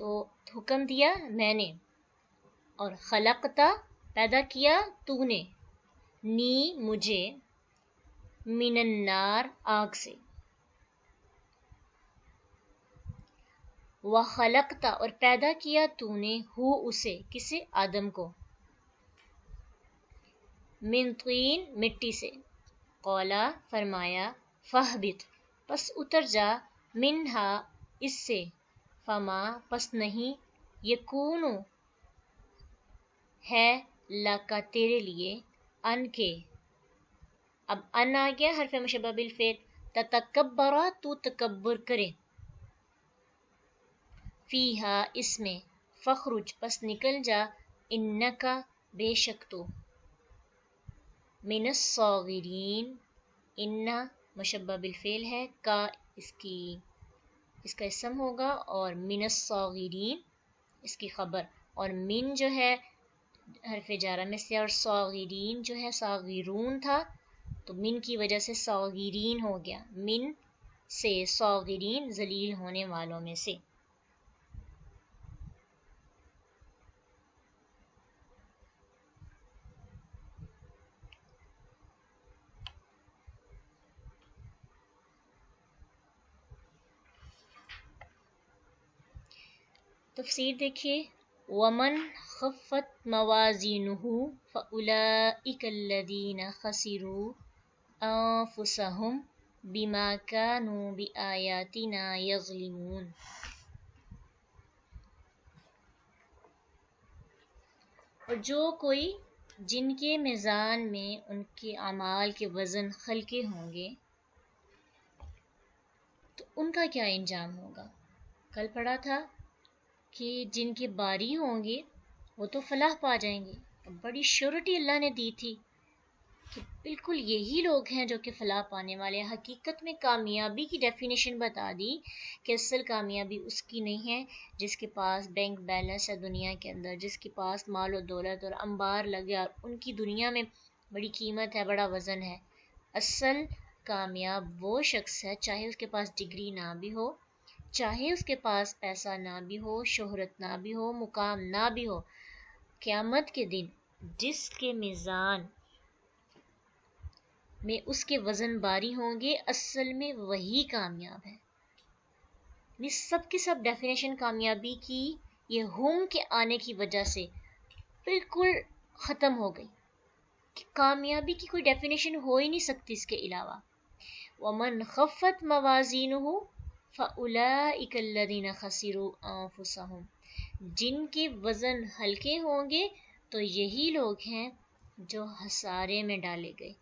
تو حکم دیا میں نے، اور خلقتا پیدا کیا تو نے، نی مجھے، من النار آگ سے، وخلقتا اور پیدا کیا تو نے ہو اسے، کسے؟ آدم کو، من طین مٹی سے، قولا فرمایا، فاہبط پس اتر جا، منہا اس سے، فما پس نہیں، یکونو ہے، لکا تیرے لیے، ان کے، اب ان آ گیا حرف مشبہ بالفعل، تتکبرا تو تکبر کرے، فیہا اس میں، فخرج پس نکل جا، انکا بے شک تو، من الصاغرین، انا مشبہ بالفعل ہے، کا اس کا اسم ہوگا، اور من الصاغرین اس کی خبر، اور من جو ہے حرف جارہ میں سے، اور صاغرین جو ہے صاغرون تھا تو من کی وجہ سے صاغرین ہو گیا، من سے صاغرین ذلیل ہونے والوں میں سے۔ تفسیر دیکھیے، ومن خفت موازینہ فاولئک الذین خسروا انفسهم بما كانوا بآیاتنا یظلمون۔ اور جو کوئی جن کے میزان میں ان کے اعمال کے وزن ہلکے ہوں گے تو ان کا کیا انجام ہوگا؟ کل پڑھا تھا کہ جن کے باری ہوں گے وہ تو فلاح پا جائیں گے، بڑی شیورٹی اللہ نے دی تھی کہ بالکل یہی لوگ ہیں جو کہ فلاح پانے والے ہیں۔ حقیقت میں کامیابی کی ڈیفینیشن بتا دی کہ اصل کامیابی اس کی نہیں ہے جس کے پاس بینک بیلنس ہے دنیا کے اندر، جس کے پاس مال و دولت اور انبار لگے اور ان کی دنیا میں بڑی قیمت ہے، بڑا وزن ہے۔ اصل کامیاب وہ شخص ہے، چاہے اس کے پاس ڈگری نہ بھی ہو، چاہے اس کے پاس پیسہ نہ بھی ہو، شہرت نہ بھی ہو، مقام نہ بھی ہو، قیامت کے دن جس کے میزان میں اس کے وزن باری ہوں گے اصل میں وہی کامیاب ہے۔ یہ سب کی سب ڈیفینیشن کامیابی کی یہ ہم کے آنے کی وجہ سے بالکل ختم ہو گئی کہ کامیابی کی کوئی ڈیفینیشن ہو ہی نہیں سکتی اس کے علاوہ۔ ومن خفت موازینہ فاولئک الذین خسروا انفسهم، جن کے وزن ہلکے ہوں گے تو یہی لوگ ہیں جو خسارے میں ڈالے گئے،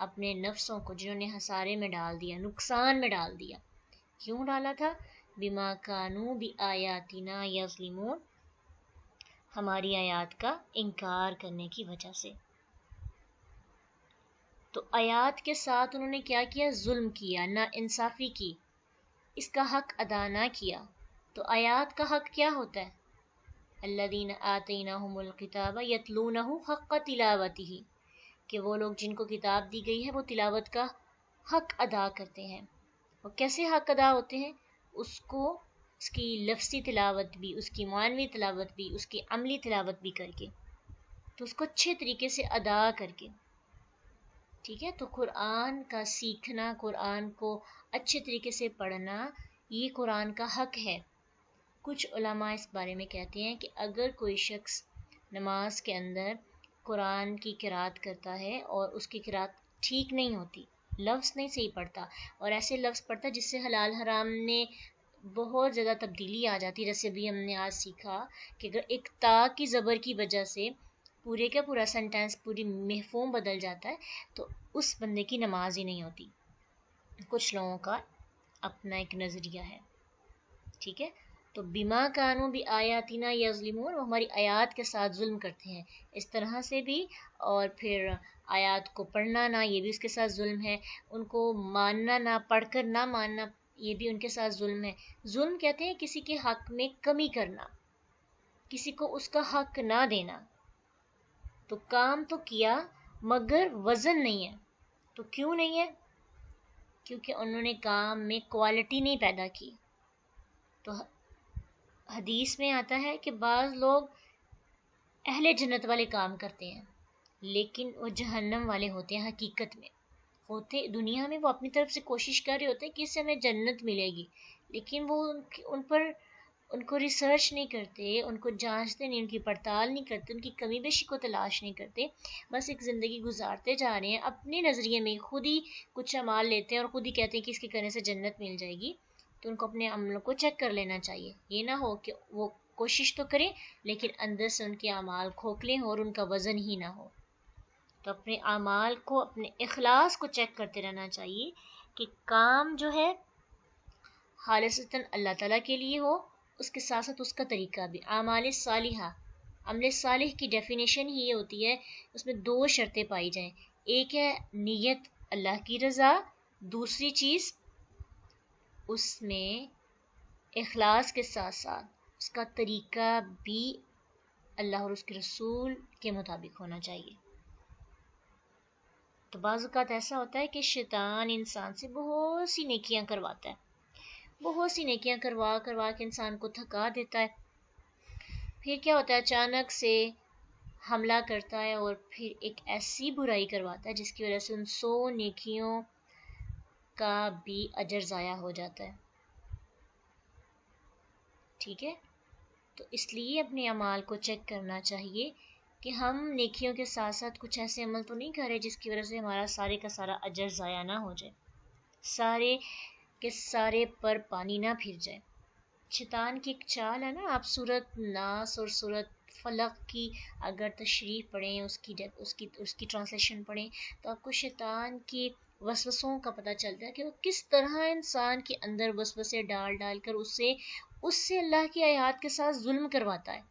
اپنے نفسوں کو جنہوں نے خسارے میں ڈال دیا، نقصان میں ڈال دیا۔ کیوں ڈالا تھا؟ بما کانوا بآیاتنا یظلمون، ہماری آیات کا انکار کرنے کی وجہ سے۔ تو آیات کے ساتھ انہوں نے کیا کیا؟ ظلم کیا، نا انصافی کی، اس کا حق ادا نہ کیا۔ تو آیات کا حق کیا ہوتا ہے؟ الذین آتیناہم الکتاب یتلونہ حق تلاوتہ، کہ وہ لوگ جن کو کتاب دی گئی ہے وہ تلاوت کا حق ادا کرتے ہیں۔ اور کیسے حق ادا ہوتے ہیں؟ اس کو اس کی لفظی تلاوت بھی، اس کی معنوی تلاوت بھی، اس کی عملی تلاوت بھی کر کے، تو اس کو اچھے طریقے سے ادا کر کے، ٹھیک ہے؟ تو قرآن کا سیکھنا، قرآن کو اچھے طریقے سے پڑھنا، یہ قرآن کا حق ہے۔ کچھ علماء اس بارے میں کہتے ہیں کہ اگر کوئی شخص نماز کے اندر قرآن کی قرات کرتا ہے اور اس کی قرات ٹھیک نہیں ہوتی، لفظ نہیں صحیح پڑھتا، اور ایسے لفظ پڑھتا جس سے حلال حرام نے بہت زیادہ تبدیلی آ جاتی، جیسے بھی ہم نے آج سیکھا کہ اگر ایک تا کی زبر کی وجہ سے پورے کا پورا سنٹینس، پوری مفہوم بدل جاتا ہے تو اس بندے کی نماز ہی نہیں ہوتی۔ کچھ لوگوں کا اپنا ایک نظریہ ہے، ٹھیک ہے؟ تو بما کانوا بآیاتنا یظلمون، وہ ہماری آیات کے ساتھ ظلم کرتے ہیں، اس طرح سے بھی، اور پھر آیات کو پڑھنا نہ، یہ بھی اس کے ساتھ ظلم ہے، ان کو ماننا نہ، پڑھ کر نہ ماننا، یہ بھی ان کے ساتھ ظلم ہے۔ ظلم کہتے ہیں کسی کے حق میں کمی کرنا، کسی کو اس کا حق نہ دینا۔ تو کام تو کیا مگر وزن نہیں ہے، تو کیوں نہیں ہے؟ کیونکہ انہوں نے کام میں کوالٹی نہیں پیدا کی۔ تو حدیث میں آتا ہے کہ بعض لوگ اہل جنت والے کام کرتے ہیں لیکن وہ جہنم والے ہوتے ہیں، حقیقت میں ہوتے دنیا میں وہ اپنی طرف سے کوشش کر رہے ہوتے ہیں کہ اس سے ہمیں جنت ملے گی، لیکن وہ ان کو ریسرچ نہیں کرتے، ان کو جانچتے نہیں، ان کی پڑتال نہیں کرتے، ان کی کمی بیشی کو تلاش نہیں کرتے، بس ایک زندگی گزارتے جا رہے ہیں اپنے نظریے میں، خود ہی کچھ اعمال لیتے ہیں اور خود ہی کہتے ہیں کہ اس کے کرنے سے جنت مل جائے گی۔ تو ان کو اپنے عملوں کو چیک کر لینا چاہیے، یہ نہ ہو کہ وہ کوشش تو کریں لیکن اندر سے ان کے اعمال کھوکھلے ہوں اور ان کا وزن ہی نہ ہو۔ تو اپنے اعمال کو، اپنے اخلاص کو چیک کرتے رہنا چاہیے کہ کام جو ہے خالصتاً اللہ تعالیٰ کے لیے ہو، اس کے ساتھ ساتھ اس کا طریقہ بھی۔ اعمال صالحہ، عمل صالح کی ڈیفینیشن ہی یہ ہوتی ہے، اس میں 2 شرطیں پائی جائیں، ایک ہے نیت اللہ کی رضا، دوسری چیز اس میں اخلاص کے ساتھ ساتھ اس کا طریقہ بھی اللہ اور اس کے رسول کے مطابق ہونا چاہیے۔ تو بعض اوقات ایسا ہوتا ہے کہ شیطان انسان سے بہت سی نیکیاں کرواتا ہے، بہت سی نیکیاں کروا کے انسان کو تھکا دیتا ہے، پھر کیا ہوتا ہے اچانک سے حملہ کرتا ہے اور پھر ایک ایسی برائی کرواتا ہے جس کی وجہ سے ان 100 نیکیوں کا بھی اجر ضائع ہو جاتا ہے۔ ٹھیک ہے، تو اس لیے اپنے اعمال کو چیک کرنا چاہیے کہ ہم نیکیوں کے ساتھ ساتھ کچھ ایسے عمل تو نہیں کر رہے جس کی وجہ سے ہمارا سارے کا سارا اجر ضائع نہ ہو جائے، سارے کے سارے پر پانی نہ پھر جائے۔ شیطان کی ایک چال ہے نا، آپ سورۃ ناس اور سورۃ فلق کی اگر تشریح پڑھیں، اس کی ٹرانسلیشن پڑھیں تو آپ کو شیطان کی وسوسوں کا پتہ چلتا ہے کہ وہ کس طرح انسان کے اندر وسوسے ڈال کر اس سے اللہ کی آیات کے ساتھ ظلم کرواتا ہے،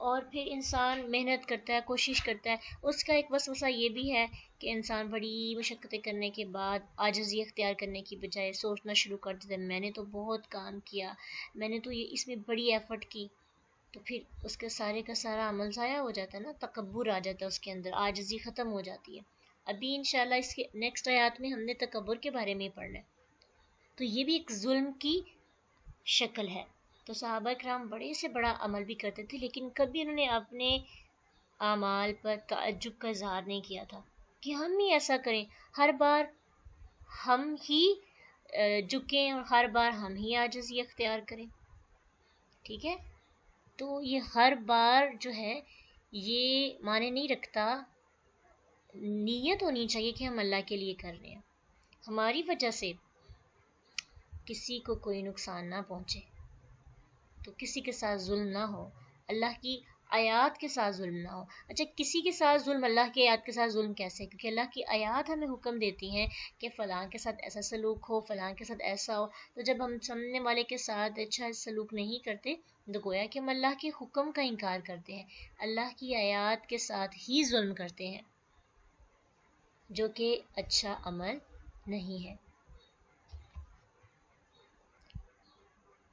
اور پھر انسان محنت کرتا ہے، کوشش کرتا ہے۔ اس کا ایک وسوسہ یہ بھی ہے کہ انسان بڑی مشقتیں کرنے کے بعد عاجزی اختیار کرنے کی بجائے سوچنا شروع کر دیتا ہے میں نے تو بہت کام کیا، میں نے تو اس میں بڑی ایفرٹ کی، تو پھر اس کا سارے کا سارا عمل ضائع ہو جاتا ہے نا، تکبر آ جاتا ہے اس کے اندر، عاجزی ختم ہو جاتی ہے۔ ابھی انشاءاللہ اس کے نیکسٹ آیات میں ہم نے تکبر کے بارے میں پڑھنا ہے، تو یہ بھی ایک ظلم کی شکل ہے۔ تو صحابہ کرام بڑے سے بڑا عمل بھی کرتے تھے لیکن کبھی انہوں نے اپنے اعمال پر تعجب کا اظہار نہیں کیا تھا کہ ہم ہی ایسا کریں، ہر بار ہم ہی جھکیں اور ہر بار ہم ہی عاجزی اختیار کریں۔ ٹھیک ہے، تو یہ ہر بار جو ہے یہ معنی نہیں رکھتا، نیت ہونی چاہیے کہ ہم اللہ کے لیے کر رہے ہیں، ہماری وجہ سے کسی کو کوئی نقصان نہ پہنچے، تو کسی کے ساتھ ظلم نہ ہو، اللہ کی آیات کے ساتھ ظلم نہ ہو۔ اچھا، کسی کے ساتھ ظلم، اللہ کی آیات کے ساتھ ظلم کیسے؟ کیونکہ اللہ کی آیات ہمیں حکم دیتی ہیں کہ فلاں کے ساتھ ایسا سلوک ہو، فلاں کے ساتھ ایسا ہو، تو جب ہم سامنے والے کے ساتھ اچھا سلوک نہیں کرتے تو گویا کہ ہم اللہ کے حکم کا انکار کرتے ہیں، اللہ کی آیات کے ساتھ ہی ظلم کرتے ہیں، جو کہ اچھا عمل نہیں ہے۔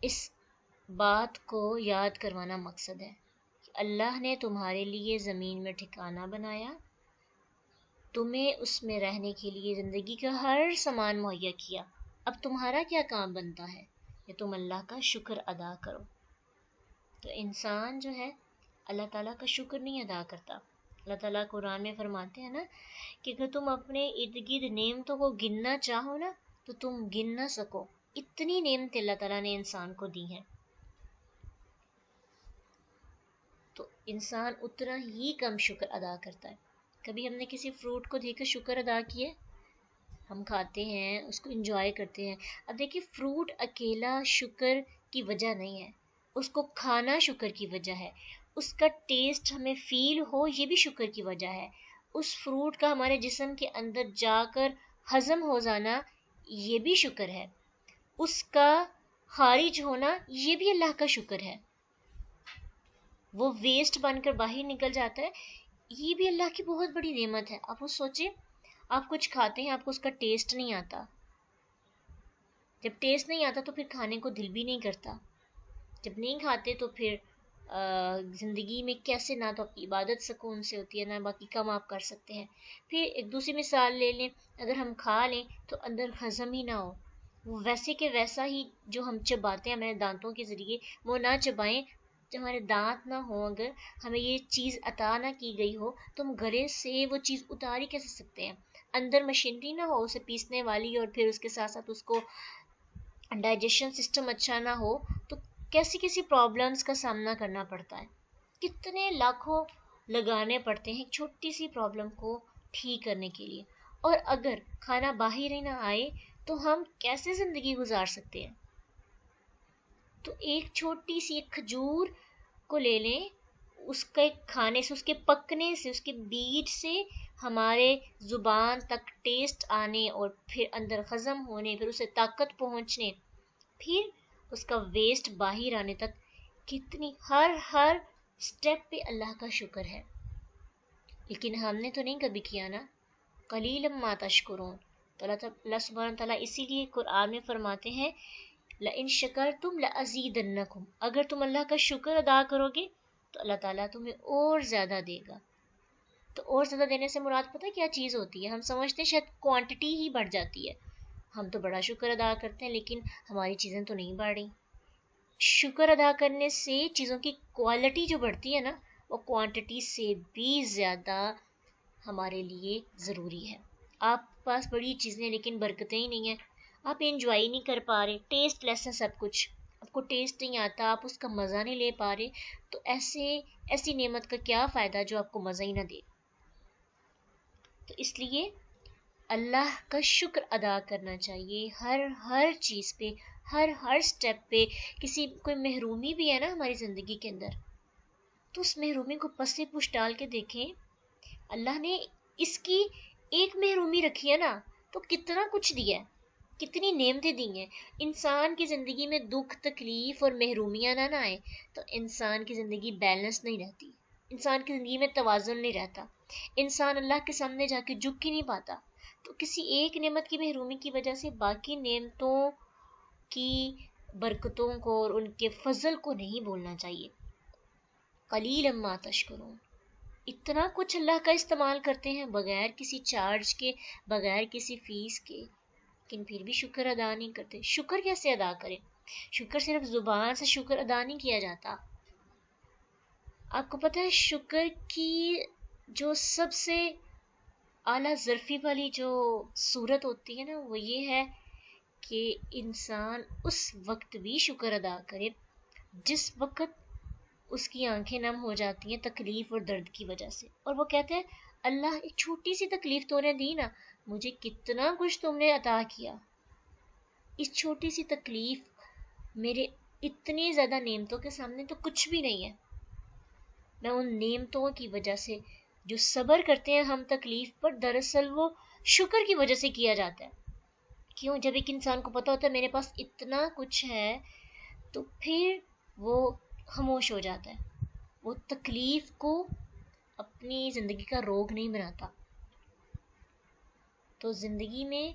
اس بات کو یاد کروانا مقصد ہے کہ اللہ نے تمہارے لیے زمین میں ٹھکانہ بنایا، تمہیں اس میں رہنے کے لیے زندگی کا ہر سامان مہیا کیا، اب تمہارا کیا کام بنتا ہے کہ تم اللہ کا شکر ادا کرو۔ تو انسان جو ہے اللہ تعالیٰ کا شکر نہیں ادا کرتا۔ اللہ تعالیٰ قرآن میں فرماتے ہیں نا کہ اگر تم اپنے ارد گرد نعمتوں کو گننا چاہو نا تو تم گن نہ سکو، اتنی نعمتیں اللہ تعالیٰ نے انسان کو دی ہیں، تو انسان اتنا ہی کم شکر ادا کرتا ہے۔ کبھی ہم نے کسی فروٹ کو دیکھ کر شکر ادا کیے؟ ہم کھاتے ہیں، اس کو انجوائے کرتے ہیں۔ اب دیکھیے، فروٹ اکیلا شکر کی وجہ نہیں ہے، اس کو کھانا شکر کی وجہ ہے، اس کا ٹیسٹ ہمیں فیل ہو یہ بھی شکر کی وجہ ہے، اس فروٹ کا ہمارے جسم کے اندر جا کر ہضم ہو جانا یہ بھی شکر ہے، اس کا خارج ہونا یہ بھی اللہ کا شکر ہے، وہ ویسٹ بن کر باہر نکل جاتا ہے، یہ بھی اللہ کی بہت بڑی نعمت ہے۔ آپ وہ سوچیں، آپ کچھ کھاتے ہیں، آپ کو اس کا ٹیسٹ نہیں آتا، جب ٹیسٹ نہیں آتا تو پھر کھانے کو دل بھی نہیں کرتا، جب نہیں کھاتے تو پھر زندگی میں کیسے نہ تو آپ کی عبادت سکون سے ہوتی ہے نہ باقی کام آپ کر سکتے ہیں۔ پھر ایک دوسری مثال لے لیں، اگر ہم کھا لیں تو اندر ہضم ہی نہ ہو، وہ ویسے کہ ویسا ہی جو ہم چباتے ہیں ہمارے دانتوں کے ذریعے وہ نہ چبائیں. جب ہمارے دانت نہ ہوں، اگر ہمیں یہ چیز عطا نہ کی گئی ہو تو ہم گلے سے وہ چیز اتار ہی کیسے سکتے ہیں؟ اندر مشینری نہ ہو اسے پیسنے والی، اور پھر اس کے ساتھ ساتھ اس کو ڈائجیشن سسٹم اچھا نہ ہو، تو کیسی کیسی پرابلمس کا سامنا کرنا پڑتا ہے. کتنے لاکھوں لگانے پڑتے ہیں ایک چھوٹی سی پرابلم کو ٹھیک کرنے کے لیے. اور اگر کھانا باہر ہی نہ آئے تو ہم کیسے زندگی گزار سکتے ہیں؟ تو ایک چھوٹی سی ایک کھجور کو لے لیں، اس کے کھانے سے، اس کے پکنے سے، اس کے بیج سے ہمارے زبان تک ٹیسٹ آنے اور پھر اندر ہضم ہونے، پھر اسے طاقت پہنچنے، پھر اس کا ویسٹ باہر آنے تک کتنی ہر سٹیپ پہ اللہ کا شکر ہے. لیکن ہم نے تو نہیں کبھی کیا نا. قلیلا ما تشکرون. تو اللہ سبحانہ تعالیٰ اسی لیے قرآن میں فرماتے ہیں لئن شکرتم لازیدنکم، اگر تم اللہ کا شکر ادا کرو گے تو اللہ تعالیٰ تمہیں اور زیادہ دے گا. تو اور زیادہ دینے سے مراد پتہ کیا چیز ہوتی ہے؟ ہم سمجھتے ہیں شاید کوانٹٹی ہی بڑھ جاتی ہے. ہم تو بڑا شکر ادا کرتے ہیں لیکن ہماری چیزیں تو نہیں بڑھ رہی. شکر ادا کرنے سے چیزوں کی کوالٹی جو بڑھتی ہے نا، وہ کوانٹٹی سے بھی زیادہ ہمارے لیے ضروری ہے. آپ پاس بڑی چیزیں لیکن برکتیں ہی نہیں ہیں، آپ انجوائے نہیں کر پا رہے، ٹیسٹ لیس ہے سب کچھ، آپ کو ٹیسٹ نہیں آتا، آپ اس کا مزہ نہیں لے پا رہے، تو ایسی نعمت کا کیا فائدہ جو آپ کو مزہ ہی نہ دے. تو اس لیے اللہ کا شکر ادا کرنا چاہیے ہر چیز پہ، ہر سٹیپ پہ. کوئی محرومی بھی ہے نا ہماری زندگی کے اندر، تو اس محرومی کو پس پوچھ ڈال کے دیکھیں. اللہ نے اس کی ایک محرومی رکھی ہے نا تو کتنا کچھ دیا ہے، کتنی نعمتیں دی ہیں. انسان کی زندگی میں دکھ تکلیف اور محرومیاں نہ آئے تو انسان کی زندگی بیلنس نہیں رہتی، انسان کی زندگی میں توازن نہیں رہتا، انسان اللہ کے سامنے جا کے جھک ہی نہیں پاتا. تو کسی ایک نعمت کی محرومی کی وجہ سے باقی نعمتوں کی برکتوں کو اور ان کے فضل کو نہیں بولنا چاہیے. قلیلا ما تشکرون. اتنا کچھ اللہ کا استعمال کرتے ہیں بغیر کسی چارج کے، بغیر کسی فیس کے، لیکن پھر بھی شکر ادا نہیں کرتے. شکر کیسے ادا کریں؟ شکر صرف زبان سے شکر ادا نہیں کیا جاتا. آپ کو پتہ ہے شکر کی جو سب سے اعلیٰ ظرفی والی جو صورت ہوتی ہے نا، وہ یہ ہے کہ انسان اس وقت بھی شکر ادا کرے جس وقت اس کی آنکھیں نم ہو جاتی ہیں تکلیف اور درد کی وجہ سے، اور وہ کہتے ہیں اللہ ایک چھوٹی سی تکلیف تو نے دی نا، مجھے کتنا کچھ تم نے عطا کیا، اس چھوٹی سی تکلیف میرے اتنی زیادہ نعمتوں کے سامنے تو کچھ بھی نہیں ہے. میں ان نعمتوں کی وجہ سے جو صبر کرتے ہیں ہم تکلیف پر، دراصل وہ شکر کی وجہ سے کیا جاتا ہے. کیوں؟ جب ایک انسان کو پتہ ہوتا ہے میرے پاس اتنا کچھ ہے تو پھر وہ خاموش ہو جاتا ہے، وہ تکلیف کو اپنی زندگی کا روگ نہیں بناتا. تو زندگی میں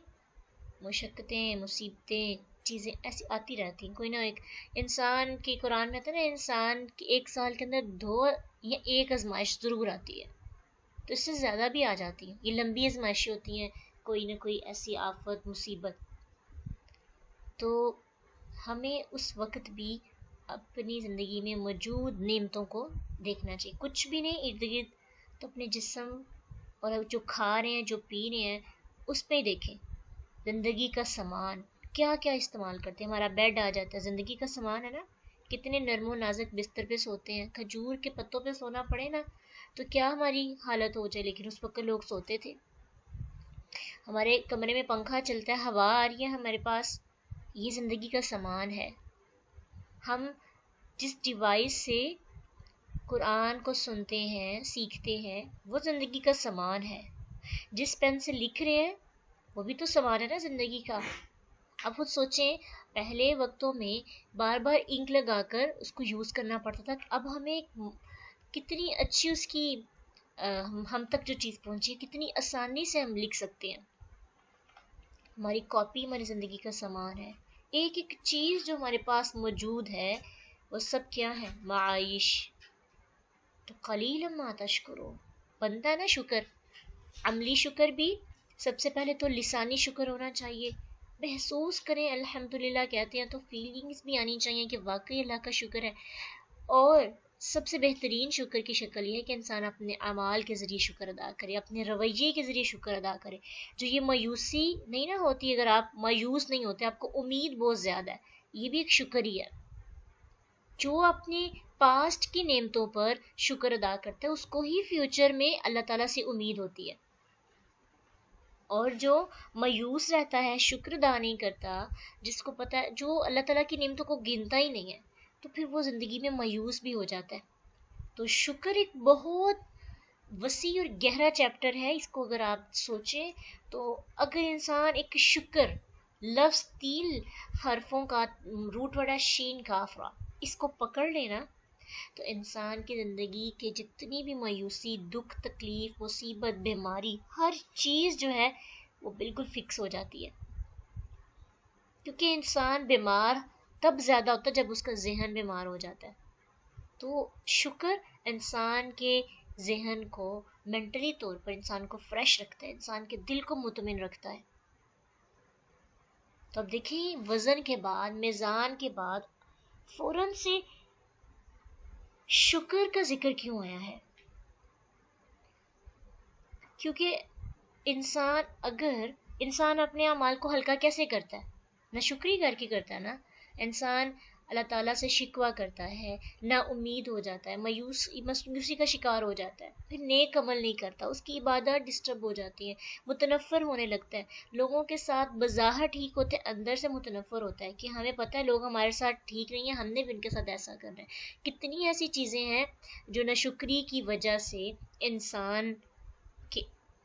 مشقتیں، مصیبتیں، چیزیں ایسی آتی رہتی ہیں. کوئی نہ ایک انسان کی، قرآن میں آتا ہے نا، انسان کی ایک سال کے اندر 2 یا 1 آزمائش ضرور آتی ہے، تو اس سے زیادہ بھی آ جاتی ہیں. یہ لمبی آزمائشیں ہوتی ہیں، کوئی نہ کوئی ایسی آفت مصیبت. تو ہمیں اس وقت بھی اپنی زندگی میں موجود نعمتوں کو دیکھنا چاہیے. کچھ بھی نہیں ارد گرد، تو اپنے جسم اور جو کھا رہے ہیں، جو پی رہے ہیں، اس پہ ہی دیکھیں. زندگی کا سامان کیا کیا استعمال کرتے ہیں. ہمارا بیڈ آ جاتا ہے، زندگی کا سامان ہے نا. کتنے نرم و نازک بستر پہ سوتے ہیں. کھجور کے پتوں پہ سونا پڑے نا تو کیا ہماری حالت ہو جائے، لیکن اس وقت لوگ سوتے تھے. ہمارے کمرے میں پنکھا چلتا ہے، ہوا آ رہی ہے ہمارے پاس، یہ زندگی کا سامان ہے. ہم جس ڈیوائس سے قرآن کو سنتے ہیں، سیکھتے ہیں، وہ زندگی کا سامان ہے. جس پین سے لکھ رہے ہیں وہ بھی تو سامان ہے نا زندگی کا. اب خود سوچیں، پہلے وقتوں میں بار بار انک لگا کر اس کو یوز کرنا پڑتا تھا. اب ہمیں کتنی اچھی اس کی ہم تک جو چیز پہنچی، کتنی آسانی سے ہم لکھ سکتے ہیں. ہماری کاپی ہماری زندگی کا سامان ہے. ایک ایک چیز جو ہمارے پاس موجود ہے وہ سب کیا ہے؟ معائش. تو قلیلا ما تشکرون. بنتا ہے نا شکر. عملی شکر بھی سب سے پہلے تو لسانی شکر ہونا چاہیے. محسوس کریں الحمدللہ کہتے ہیں تو فیلنگز بھی آنی چاہیے کہ واقعی اللہ کا شکر ہے. اور سب سے بہترین شکر کی شکل یہ ہے کہ انسان اپنے اعمال کے ذریعے شکر ادا کرے, اپنے رویے کے ذریعے شکر ادا کرے. جو یہ مایوسی نہیں نہ ہوتی, اگر آپ مایوس نہیں ہوتے, آپ کو امید بہت زیادہ ہے, یہ بھی ایک شکر ہی ہے. جو اپنے پاسٹ کی نعمتوں پر شکر ادا کرتا ہے اس کو ہی فیوچر میں اللہ تعالیٰ سے امید ہوتی ہے. اور جو مایوس رہتا ہے, شکر ادا نہیں کرتا, جس کو پتہ ہے, جو اللہ تعالیٰ کی نعمتوں کو گنتا ہی نہیں ہے, تو پھر وہ زندگی میں مایوس بھی ہو جاتا ہے. تو شکر ایک بہت وسیع اور گہرا چیپٹر ہے. اس کو اگر آپ سوچیں تو اگر انسان ایک شکر لفظ 3 حرفوں کا روٹ ورڈ ہے شین کاف را, اس کو پکڑ لینا تو انسان کی زندگی کے جتنی بھی مایوسی, دکھ, تکلیف, مصیبت, بیماری, ہر چیز جو ہے وہ بالکل فکس ہو جاتی ہے. کیونکہ انسان بیمار تب زیادہ ہوتا ہے جب اس کا ذہن بیمار ہو جاتا ہے. تو شکر انسان کے ذہن کو مینٹلی طور پر انسان کو فریش رکھتا ہے, انسان کے دل کو مطمئن رکھتا ہے. تو اب دیکھیں وزن کے بعد, میزان کے بعد فوراً سے شکر کا ذکر کیوں آیا ہے؟ کیونکہ انسان اپنے اعمال کو ہلکا کیسے کرتا ہے؟ نہ شکری کر کے کرتا ہے نا. انسان اللہ تعالیٰ سے شکوہ کرتا ہے, نا امید ہو جاتا ہے, مایوسی کا شکار ہو جاتا ہے, پھر نیک عمل نہیں کرتا, اس کی عبادات ڈسٹرب ہو جاتی ہیں, متنفر ہونے لگتا ہے, لوگوں کے ساتھ بظاہر ٹھیک ہوتے ہیں, اندر سے متنفر ہوتا ہے کہ ہمیں پتہ ہے لوگ ہمارے ساتھ ٹھیک نہیں ہیں, ہم نے بھی ان کے ساتھ ایسا کرنا ہے. کتنی ایسی چیزیں ہیں جو ناشکری کی وجہ سے انسان کی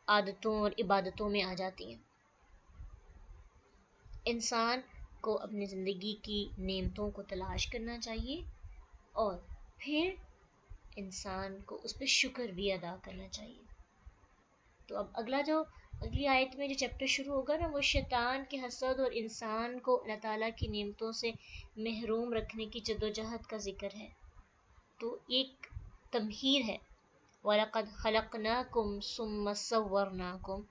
عادتوں اور عبادتوں میں آ جاتی ہیں. انسان کو اپنی زندگی کی نعمتوں کو تلاش کرنا چاہیے اور پھر انسان کو اس پہ شکر بھی ادا کرنا چاہیے. تو اب اگلی آیت میں جو چیپٹر شروع ہوگا نا, وہ شیطان کے حسد اور انسان کو اللہ تعالیٰ کی نعمتوں سے محروم رکھنے کی جدوجہد کا ذکر ہے. تو ایک تمہید ہے, وَلَقَدْ خَلَقْنَاكُمْ ثُمَّ صَوَّرْنَاكُمْ,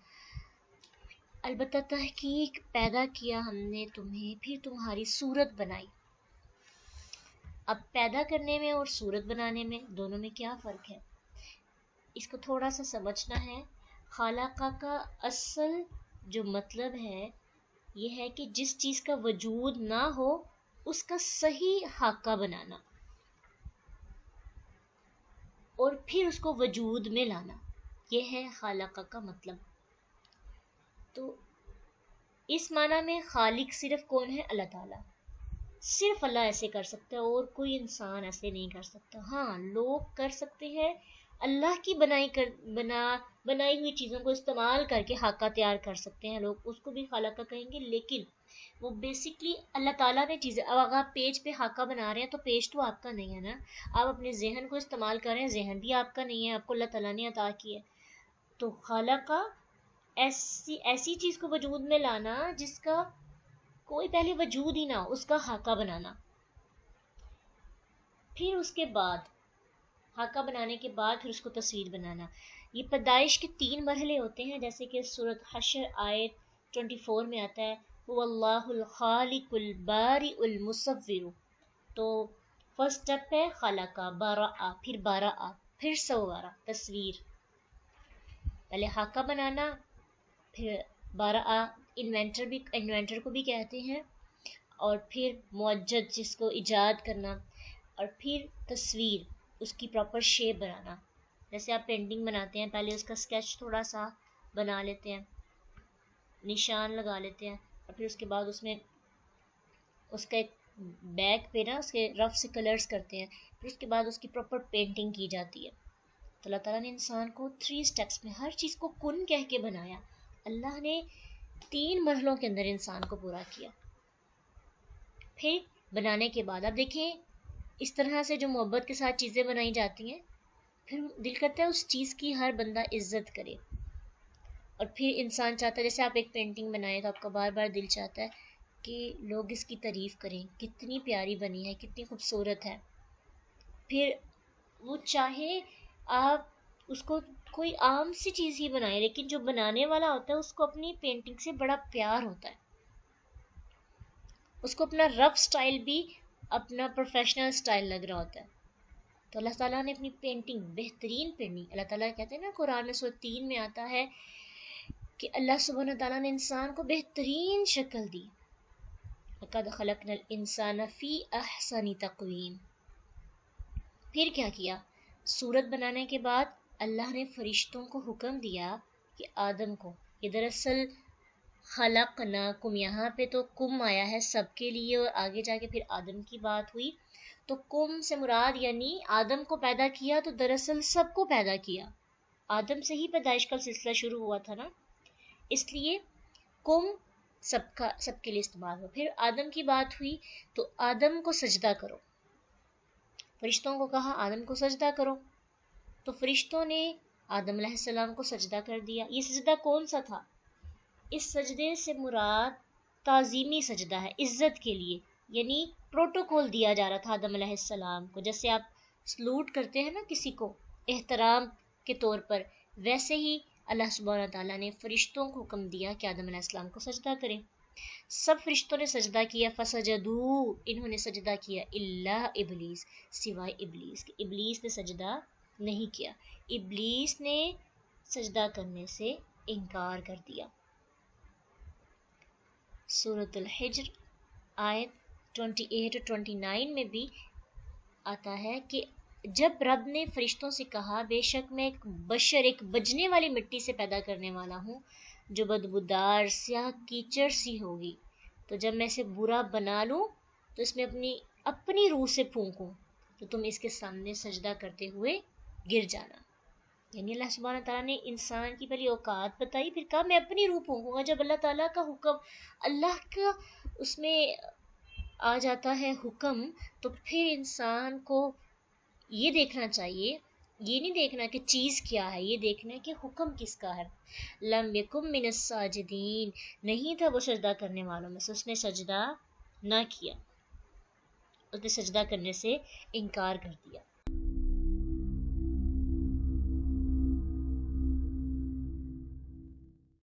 البتہ تحقیق پیدا کیا ہم نے تمہیں, پھر تمہاری صورت بنائی. اب پیدا کرنے میں اور صورت بنانے میں دونوں میں کیا فرق ہے, اس کو تھوڑا سا سمجھنا ہے. خالقہ کا اصل جو مطلب ہے یہ ہے کہ جس چیز کا وجود نہ ہو اس کا صحیح خاکہ بنانا اور پھر اس کو وجود میں لانا, یہ ہے خالقہ کا مطلب. تو اس معنی میں خالق صرف کون ہے؟ اللہ تعالیٰ. صرف اللہ ایسے کر سکتا ہے اور کوئی انسان ایسے نہیں کر سکتا. ہاں لوگ کر سکتے ہیں, اللہ کی بنائی ہوئی چیزوں کو استعمال کر کے خاکہ تیار کر سکتے ہیں, لوگ اس کو بھی خالقہ کہیں گے, لیکن وہ بیسکلی اللہ تعالیٰ نے چیزیں. اب اگر آپ پیج پہ خاکہ بنا رہے ہیں تو پیج تو آپ کا نہیں ہے نا, آپ اپنے ذہن کو استعمال کر رہے ہیں, ذہن بھی آپ کا نہیں ہے, آپ کو اللہ تعالیٰ نے عطا کی ہے. تو خالقہ ایسی چیز کو وجود میں لانا جس کا کوئی پہلے وجود ہی نہ ہو, اس کا خاکہ بنانا. پھر اس کے بعد خاکہ بنانے کے بعد پھر اس کو تصویر بنانا. یہ پیدائش کے 3 مرحلے ہوتے ہیں, جیسے کہ سورۃ حشر آیت 24 میں آتا ہے, وَاللَّهُ الْخَالِقُ الْبَارِئُ الْمُصَوِّرُ. تو فرسٹ سٹیپ ہے خالقہ, بارہ, پھر بارہ, پھر سوارہ, تصویر. پہلے خاکہ بنانا, پھر بارہ, انوینٹر کو بھی کہتے ہیں, اور پھر موجد جس کو ایجاد کرنا, اور پھر تصویر, اس کی پراپر شیپ بنانا. جیسے آپ پینٹنگ بناتے ہیں, پہلے اس کا اسکیچ تھوڑا سا بنا لیتے ہیں, نشان لگا لیتے ہیں, اور پھر اس کے بعد اس میں اس کا ایک بیک پہ نا اس کے رف سے کلرز کرتے ہیں, پھر اس کے بعد اس کی پراپر پینٹنگ کی جاتی ہے. تو اللہ تعالیٰ نے انسان کو 3 سٹیپس میں ہر چیز کو کن کہہ کے بنایا. اللہ نے 3 مرحلوں کے اندر انسان کو پورا کیا. پھر بنانے کے بعد آپ دیکھیں اس طرح سے جو محبت کے ساتھ چیزیں بنائی جاتی ہیں, پھر دل کرتا ہے اس چیز کی ہر بندہ عزت کرے. اور پھر انسان چاہتا ہے, جیسے آپ ایک پینٹنگ بنائیں تو آپ کا بار بار دل چاہتا ہے کہ لوگ اس کی تعریف کریں, کتنی پیاری بنی ہے, کتنی خوبصورت ہے. پھر وہ چاہے آپ اس کو کوئی عام سی چیز ہی بنائیں, لیکن جو بنانے والا ہوتا ہے اس کو اپنی پینٹنگ سے بڑا پیار ہوتا ہے. اس کو اپنا رف سٹائل بھی اپنا پروفیشنل سٹائل لگ رہا ہوتا ہے. تو اللہ تعالیٰ نے اپنی پینٹنگ بہترین پینٹنگ، اللہ تعالیٰ کہتے ہیں نا قرآن میں سورہ 3 میں آتا ہے کہ اللہ سبحانہ تعالیٰ نے انسان کو بہترین شکل دی. لقد خلقنا الانسان فی احسن تقویم. پھر کیا کیا؟ صورت بنانے کے بعد اللہ نے فرشتوں کو حکم دیا کہ آدم کو، یہ دراصل خلقناکم یہاں پہ تو کم آیا ہے سب کے لیے، اور آگے جا کے پھر آدم کی بات ہوئی، تو کم سے مراد یعنی آدم کو پیدا کیا تو دراصل سب کو پیدا کیا. آدم سے ہی پیدائش کا سلسلہ شروع ہوا تھا نا، اس لیے کم سب کے لیے استعمال ہو. پھر آدم کی بات ہوئی تو آدم کو سجدہ کرو، فرشتوں کو کہا آدم کو سجدہ کرو، تو فرشتوں نے آدم علیہ السلام کو سجدہ کر دیا. یہ سجدہ کون سا تھا؟ اس سجدے سے مراد تعظیمی سجدہ ہے، عزت کے لیے، یعنی پروٹوکول دیا جا رہا تھا آدم علیہ السلام کو. جیسے آپ سلوٹ کرتے ہیں نا کسی کو احترام کے طور پر، ویسے ہی اللہ سبحانہ تعالیٰ نے فرشتوں کو حکم دیا کہ آدم علیہ السلام کو سجدہ کریں. سب فرشتوں نے سجدہ کیا، فسجدو انہوں نے سجدہ کیا، الا ابلیس سوائے ابلیس کے. ابلیس نے سجدہ نہیں کیا، ابلیس نے سجدہ کرنے سے انکار کر دیا. سورۃ الحجر آیت 28 اور 29 میں بھی آتا ہے کہ جب رب نے فرشتوں سے کہا بے شک میں ایک بشر، ایک بجنے والی مٹی سے پیدا کرنے والا ہوں جو بدبودار سیاہ کیچڑ سی ہوگی، تو جب میں اسے برا بنا لوں تو اس میں اپنی روح سے پھونکوں تو تم اس کے سامنے سجدہ کرتے ہوئے گر جانا. یعنی اللہ سبحانہ تعالیٰ نے انسان کی پہلی اوقات بتائی، پھر کہا میں اپنی روح پھونکوں گا. جب اللہ تعالیٰ کا حکم، اللہ کا اس میں آ جاتا ہے حکم، تو پھر انسان کو یہ دیکھنا چاہیے، یہ نہیں دیکھنا کہ چیز کیا ہے، یہ دیکھنا ہے کہ حکم کس کا ہے. لم یکم من الساجدین، نہیں تھا وہ سجدہ کرنے والوں میں سے، اس نے سجدہ نہ کیا، اس نے سجدہ کرنے سے انکار کر دیا.